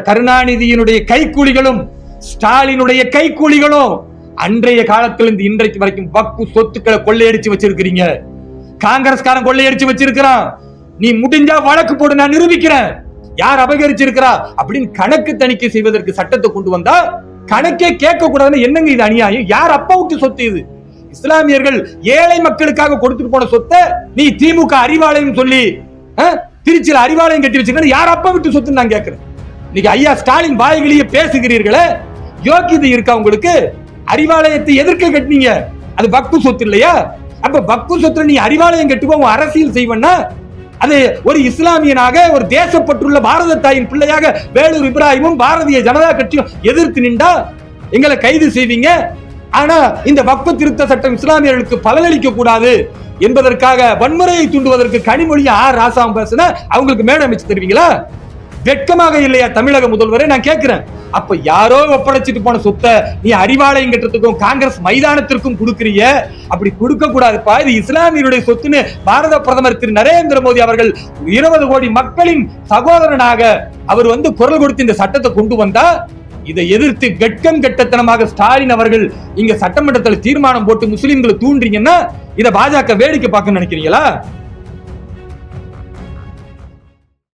கருணாநிதியினுடைய கைக்கூலிகளும் ஸ்டாலினுடைய கைக்கூலிகளும் அன்றைய காலத்திலிருந்து இன்றைக்கு வரைக்கும் வக்ஃபு சொத்துக்களை கொள்ளையடிச்சு வச்சிருக்கிறீங்க. காங்கிரஸ்காரன் கொள்ளையடிச்சு வச்சிருக்கிறான். நீ முடிஞ்சா வழக்கு போடு, நான் நிரூபிக்கிறேன் யார் அபகரிச்சிருக்கிறா அப்படின்னு கணக்கு தணிக்கை செய்வதற்கு சட்டத்தை கொண்டு வந்தா கணக்கே கேட்க கூடாதுன்னு என்னங்க இது அநியாயம்? யார் அப்பா விட்டு சொத்து இது? இஸ்லாமியர்கள் ஏழை மக்களுக்காக கொடுத்துட்டு போன சொத்தை நீ திமுக அறிவாலயம் சொல்லி திருச்சியில் அறிவாலயம் கட்டி வச்சிருக்க யார் அப்பா விட்டு சொத்து நான் கேட்கிறேன். இன்னைக்கு ஐயா ஸ்டாலின் வாய்களியே பேசுகிறீர்களே, யோக்கியதை இருக்கா உங்களுக்கு? அறிவாலயத்தை எதிர்க்க கட்டினீங்க, அது வக்ஃபு சொத்து இல்லையா? அப்ப வக்ஃபு சொத்துல நீ அறிவாலயம் கட்டுவ அரசியல் செய்வனா அது ஒரு இஸ்லாமியனாக ஒரு தேசப்பற்றுள்ள பாரத தாயின் பிள்ளையாக வேலூர் இப்ராஹிமும் பாரதிய ஜனதா கட்சியும் எதிர்த்து நின்றா எங்களை கைது செய்வீங்க. ஆனா இந்த வக்ஃபு திருத்த சட்டம் இஸ்லாமியர்களுக்கு பலனளிக்க கூடாது என்பதற்காக வன்முறையை தூண்டுவதற்கு கனிமொழியை ராசாவும் பேசுன அவங்களுக்கு மேடை அமைச்சு தருவீங்களா? வெட்கமாக இல்லையா தமிழக முதல்வரை நான் கேட்கிறேன். அப்ப யாரோ ஒப்படைச்சிட்டு போன சொத்தை நீ அறிவாலயம் கட்டுறதுக்கும் காங்கிரஸ் மைதானத்திற்கும் கொடுக்கறீங்க. அப்படி கொடுக்க கூடாதுப்பா, இது இஸ்லாமியருடைய சொத்துன்னு பாரத பிரதமர் திரு நரேந்திர மோடி அவர்கள் 20 கோடி மக்களின் சகோதரனாக அவர் குரல் கொடுத்து இந்த சட்டத்தை கொண்டு வந்தா இதை எதிர்த்து வெட்கம் கெட்டத்தனமாக ஸ்டாலின் அவர்கள் இங்க சட்டமன்றத்தில் தீர்மானம் போட்டு முஸ்லிம்களை தூண்டுறீங்கன்னா இதை பாஜக வேடிக்கை பார்க்க நினைக்கிறீங்களா?